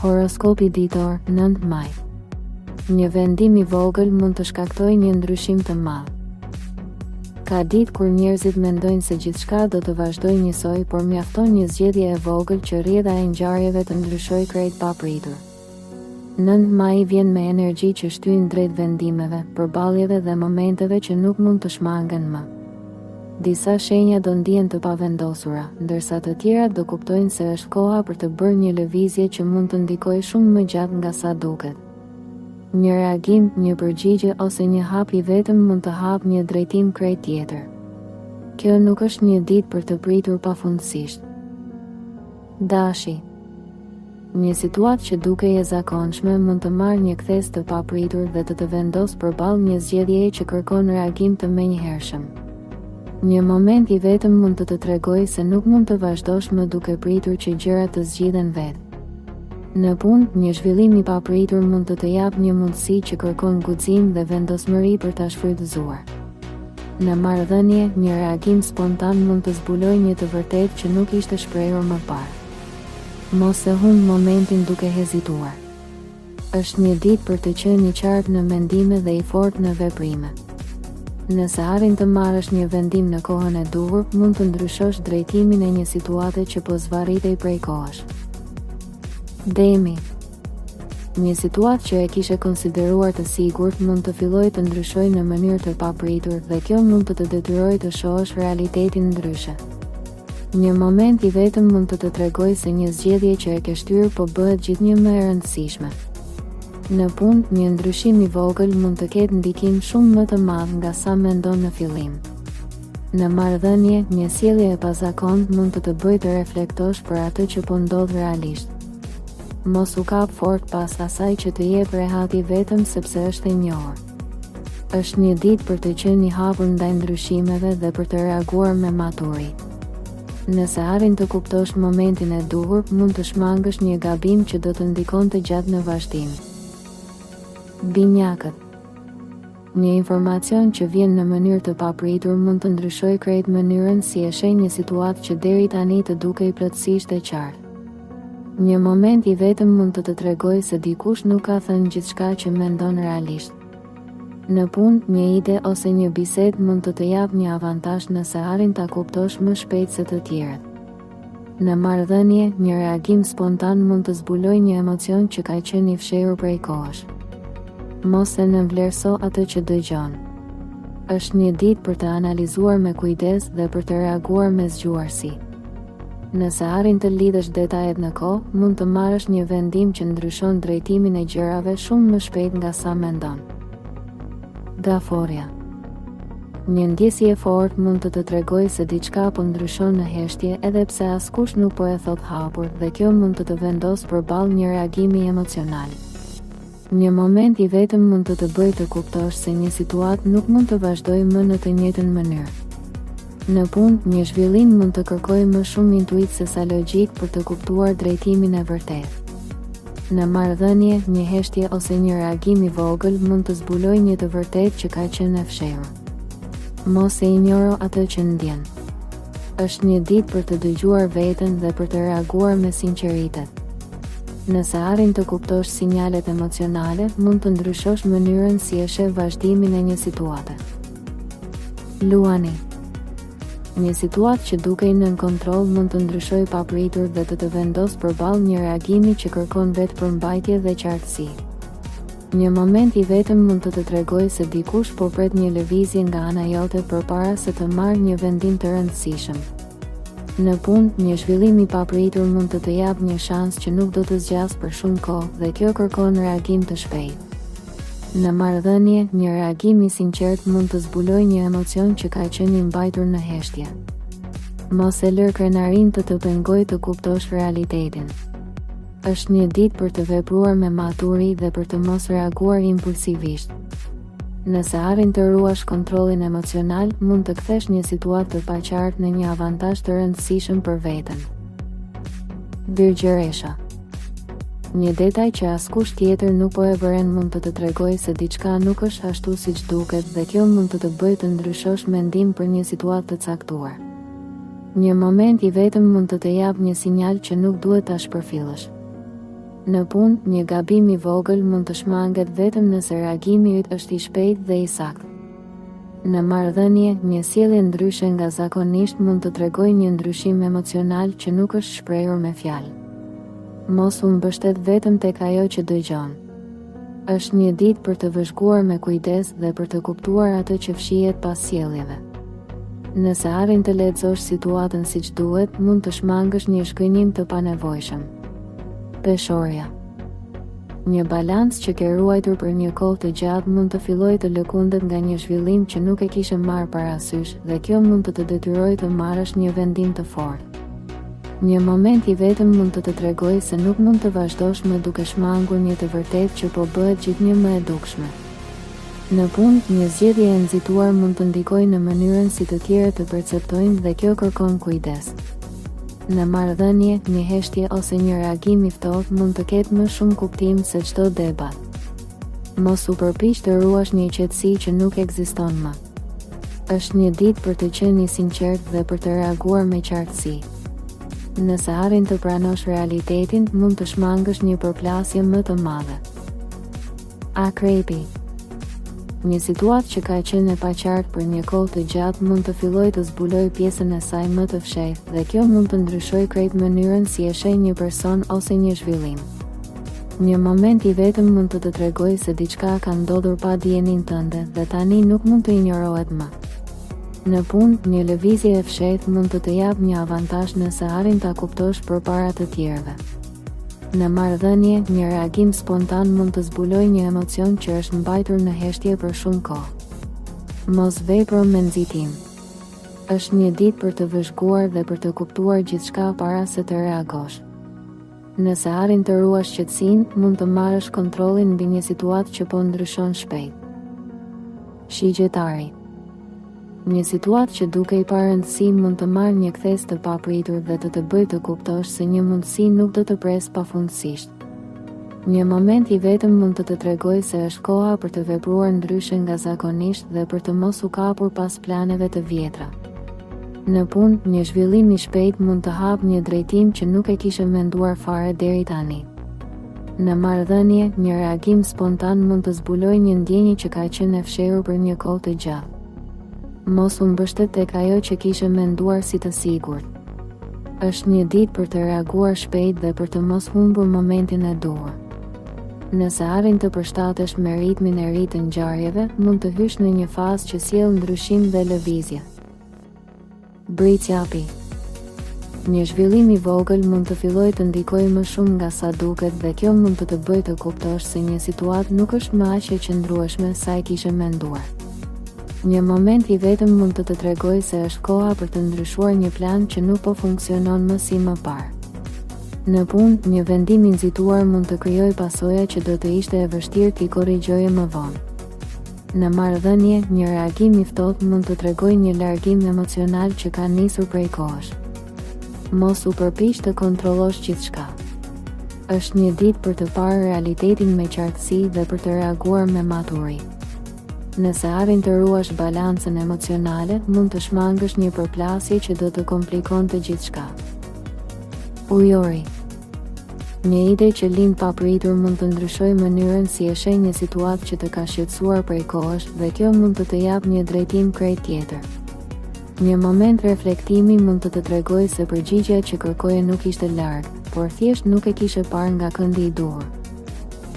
Horoskopi ditor, 9 maj. Një vendim i vogël mund të shkaktojë një ndryshim të madh. Ka ditë kur njerëzit mendojnë se gjithçka do të vazhdojë njësoj, por mjafton një zgjedhje e vogël që rrjedha e ngjarjeve të ndryshojë krejt papritur. 9 maj vjen me energji që shtyn drejt vendimeve, përballjeve dhe momenteve që nuk mund të shmangen më. Disa shenja do ndihen të pavendosura, ndërsa të tjerat do kuptojnë se është koha për të bërë një lëvizje që mund të ndikojë shumë më gjatë nga sa duket. Një reagim, një përgjigje ose një hap i vetëm mund të hapë një drejtim krejt tjetër. Kjo nuk është një ditë për të pritur pafundësisht. Dashi. Një situatë që dukej e zakonshme mund të marrë një kthes të papritur dhe të vendosë përballë një zgjedhjeje që kërkon reagim të menjëhershëm. Një moment i vetëm mund të tregojë se nuk mund të vazhdosh më duke pritur që gjërat të zgjidhen vetë. Në punë, një zhvillim i papritur mund të japë një mundësi që kërkon guxim dhe vendosmëri për ta shfrytëzuar. Në marrëdhënie, një reagim spontan mund të zbulojë një të vërtetë që nuk ishte shprehur më parë. Mos e humb momentin duke hezituar. Është një ditë për të qenë i qartë në mendime dhe i fortë në veprime. Nëse arrin të marrësh një vendim në kohën e duhur, mund të ndryshosh drejtimin e një situate që po zvarritej prej kohësh. Demi. Një situatë që e kishe konsideruar të sigurt mund të fillojë të ndryshojë në mënyrë të papritur dhe kjo mund të detyrojë të shohësh realitetin ndryshe. Një moment i vetëm mund të tregojë se një zgjedhje që e ke shtyrë po bëhet gjithnjë më e rëndësishme. Në punë, një ndryshim i vogël mund të ketë ndikim shumë më të madh nga sa mendon në fillim. Në marrëdhënie, një sjellje e pazakontë mund të bëjë të reflektosh për atë që po ndodh realisht. Mos u kap fort pas asaj që të jep rehati vetëm sepse është e njohur. Është një ditë për të qenë i hapur ndaj ndryshimeve dhe për të reaguar me maturi. Nëse arrin të kuptosh momentin e duhur, mund të shmangësh një gabim që do të ndikonte gjatë në vazhdim. Binjakët. Një informacion që vjen në mënyrë të papritur mund të ndryshojë krejt mënyrën si e sheh një situatë që deri tani të dukej plotësisht e qartë. Një moment i vetëm mund të tregojë se dikush nuk ka thënë gjithçka që mendon realisht. Në punë, një ide ose një bisedë mund të japë një avantazh nëse arrin ta kuptosh më shpejt se të tjerët. Në marrëdhënie, një reagim spontan mund të zbulojë një emocion që ka qenë i fshehur prej kohësh. Mos e nënvlerëso atë që dëgjon. Është një ditë për të analizuar me kujdes dhe për të reaguar me zgjuarsi. Nëse arrin të lidhësh detajet në kohë, mund të marrësh një vendim që ndryshon drejtimin e gjërave shumë më shpejt nga sa mendon. Daforia. Një ndjesje e fortë mund të tregojë se diçka po ndryshon në heshtje edhe pse askush nuk po e thot hapur dhe kjo mund të vendosë përballë një reagimi emocional. Një moment i vetëm mund të bëjë të kuptosh se një situatë nuk mund të vazhdojë më në të njëjtën mënyrë. Në punë, një zhvillim mund të kërkojë më shumë intuit se sa logjik për të kuptuar drejtimin e vërtetë. Në marrëdhënie, një heshtje ose një reagim i vogël mund të zbulojë një të vërtetë që ka qenë e fshehur. Mos e injoro atë që ndjen. Është një ditë për të dëgjuar veten dhe për të reaguar me sinqeritet. Nëse arrin të kuptosh sinjalet emocionale, mund të ndryshosh mënyrën si e sheh vazhdimin e një situate. Luani. Një situatë që dukej nën kontroll mund të ndryshojë papritur dhe të vendosë përballë një reagimi që kërkon vetë përmbajtje dhe qartësi. Një moment i vetëm mund të tregojë se dikush po pret një lëvizje nga ana jote përpara se të marrë një vendim të rëndësishëm. Në punë, një zhvillim i papritur mund të japë një shans që nuk do të zgjasë për shumë kohë dhe kjo kërkon reagim të shpejtë. Në marrëdhënie, një reagim i sinqert mund të zbulojë një emocion që ka qenë i mbajtur në heshtje. Mos e lër krenarinë të pengojë të kuptosh realitetin. Është një ditë për të vepruar me maturi dhe për të mos reaguar impulsivisht. Nëse arrin të ruash kontrollin emocional, mund të kthesh një situatë të paqartë në një avantazh të rëndësishëm për veten. Virgjëresha. Një detaj që askush tjetër nuk po e vëren mund të tregojë se diçka nuk është ashtu siç duket dhe kjo mund të bëjë të ndryshosh mendim për një situatë të caktuar. Një moment i vetëm mund të japë një sinjal që nuk duhet ta shpërfillësh. Në punë, një gabim i vogël mund të shmanget vetëm nëse reagimi yt është i shpejtë dhe i saktë. Në marrëdhënie, një sjellje ndryshe nga zakonisht mund të tregojë një ndryshim emocional që nuk është shprehur me fjalë. Mos u mbështet vetëm tek ajo që dëgjon. Është një ditë për të vëzhguar me kujdes dhe për të kuptuar atë që fshihet pas sjelljeve. Nëse arrin të lexosh situatën siç duhet, mund të shmangësh një shkënjim të panevojshëm. Peshorja. Një balancë që ke ruajtur për një kohë të gjatë mund të fillojë të lëkundet nga një zhvillim që nuk e kishe marrë parasysh dhe kjo mund të detyrojë të marrësh një vendim të fortë. Një moment i vetëm mund të të tregojë se nuk mund të vazhdosh më duke shmangur një të vërtetë që po bëhet gjithnjë më e dukshme. Në punë, një zgjedhje e nxituar mund të ndikojë në mënyrën si të tjerët të perceptojnë dhe kjo kërkon kujdes. Në marrëdhënie, një heshtje ose një reagim i ftohtë mund të ketë më shumë kuptim se çdo debat. Mos u përpiq të ruash një qetësi që nuk ekziston më. Është një ditë për të qenë i sinqert dhe për të reaguar me qartësi. Nëse arrin të pranosh realitetin, mund të shmangësh një përplasje më të madhe. Akrepi. Një situatë që ka qenë e paqartë për një kohë të gjatë mund të fillojë të zbulojë pjesën e saj më të fshehtë dhe kjo mund të ndryshojë krejt mënyrën si e sheh një person ose një zhvillim. Një moment i vetëm mund të të tregojë se diçka ka ndodhur pa dijenin tënde dhe tani nuk mund të injorohet më. Në punë, një lëvizje e fshehtë mund të të japë një avantazh nëse arrin ta kuptosh përpara të tjerëve. Në marrëdhënie, një reagim spontan mund të zbulojë një emocion që është mbajtur në heshtje për shumë kohë. Mos vepro me nxitim. Është një ditë për të vëzhguar dhe për të kuptuar gjithçka para se të reagosh. Nëse arrin të ruash qetësinë, mund të marrësh kontrollin mbi një situatë që po ndryshon shpejt. Shigjetari. Një situatë që duke i parë rëndësi mund të marrë një kthes të papritur dhe të bëjë të kuptosh se një mundësi nuk do të presë pafundësisht. Një moment i vetëm mund të tregojë se është koha për të vepruar ndryshe nga zakonisht dhe për të mos u kapur pas planeve të vjetra. Në punë, një zhvillim i shpejt mund të hapë një drejtim që nuk e kishe menduar fare deri tani. Në marrëdhënie, një reagim spontan mund të zbulojë një ndjenjë që ka qenë e fshehur për një kohë të gjatë. Mos u mbështet tek ajo që kishe menduar si të sigurt. Është një ditë për të reaguar shpejt dhe për të mos humbur momentin e duhur. Nëse arrin të përshtatesh me ritmin e ri të ngjarjeve, mund të hysh në një fazë që sjell ndryshim dhe lëvizje. Britsjapi. Një zhvillim i vogël mund të fillojë të ndikojë më shumë nga sa duket dhe kjo mund të bëjë të kuptosh se një situatë nuk është më aq e qëndrueshme sa e kishe menduar. Një moment i vetëm mund të tregojë se është koha për të ndryshuar një plan që nuk po funksionon më si më parë. Në punë, një vendim i nxituar mund të krijojë pasoja që do të ishte e vështirë t'i korrigjoje më vonë. Në marrëdhënie, një reagim i ftohtë mund të tregojë një largim emocional që ka nisur prej kohësh. Mos u përpiq të kontrollosh gjithçka. Është një ditë për të parë realitetin me qartësi dhe për të reaguar me maturi. Nëse arrin të ruash balancën emocionale, mund të shmangësh një përplasje që do të komplikonte gjithçka. Ujori. Një ide që lind papritur mund të ndryshojë mënyrën si e sheh një situatë që të ka shqetësuar prej kohësh dhe kjo mund të të japë një drejtim krejt tjetër. Një moment reflektimi mund të të tregojë se përgjigjja që kërkoje nuk ishte larg, por thjesht nuk e kishe parë nga këndi i duhur.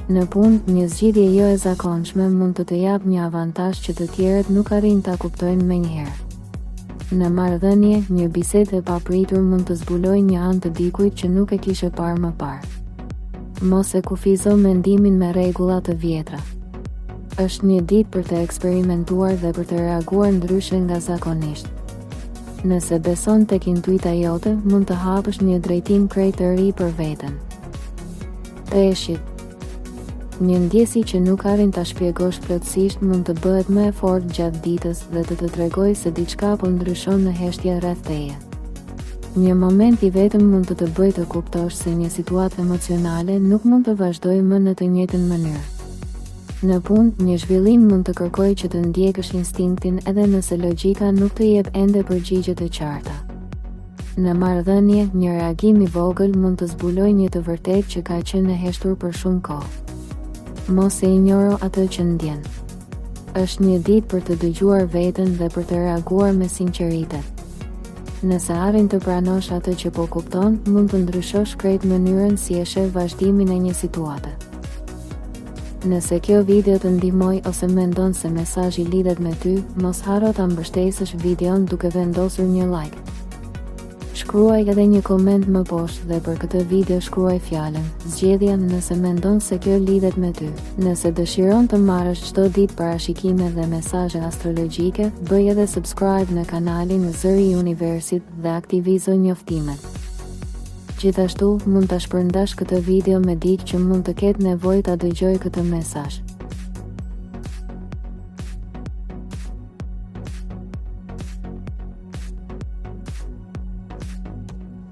Në punë, një zgjidhje jo e zakonshme mund të të japë një avantazh që të tjerët nuk arrin ta kuptojnë menjëherë. Në marrëdhënie, një bisedë e papritur mund të zbulojë një anë të dikujt që nuk e kishe parë më parë. Mos e kufizo mendimin me rregulla të vjetra. Është një ditë për të eksperimentuar dhe për të reaguar ndryshe nga zakonisht. Nëse beson tek intuita jote, mund të hapësh një drejtim krejt të ri për veten. Peshqit. Një ndjesi që nuk arrin ta shpjegosh plotësisht mund të bëhet më e fortë gjatë ditës dhe të tregojë se diçka po ndryshon në heshtje rreth teje. Një moment i vetëm mund të bëjë të kuptosh se një situatë emocionale nuk mund të vazhdojë më në të njëjtën mënyrë. Në punë, një zhvillim mund të kërkojë që të ndjekësh instinktin edhe nëse logjika nuk të jep ende përgjigje të qarta. Në marrëdhënie, një reagim i vogël mund të zbulojë një të vërtetë që ka qenë e heshtur për shumë kohë. Mos e injoro atë që ndjen. Është një ditë për të dëgjuar veten dhe për të reaguar me sinqeritet. Nëse arrin të pranosh atë që po kupton, mund të ndryshosh krejt mënyrën si e sheh vazhdimin e një situate. Nëse kjo video të ndihmoi ose mendon se mesazhi lidhet me ty, mos harro ta mbështesësh videon duke vendosur një like. Shkruaj edhe një koment më poshtë dhe për këtë video shkruaj fjalën zgjedhja nëse mendon se kjo lidhet me ty. Nëse dëshiron të marrësh çdo ditë parashikime dhe mesazhe astrologjike, bëj edhe subscribe në kanalin Zëri i Universit dhe aktivizo njoftimet. Gjithashtu, mund ta shpërndash këtë video me dikë që mund të ketë nevojë ta dëgjojë këtë mesazh.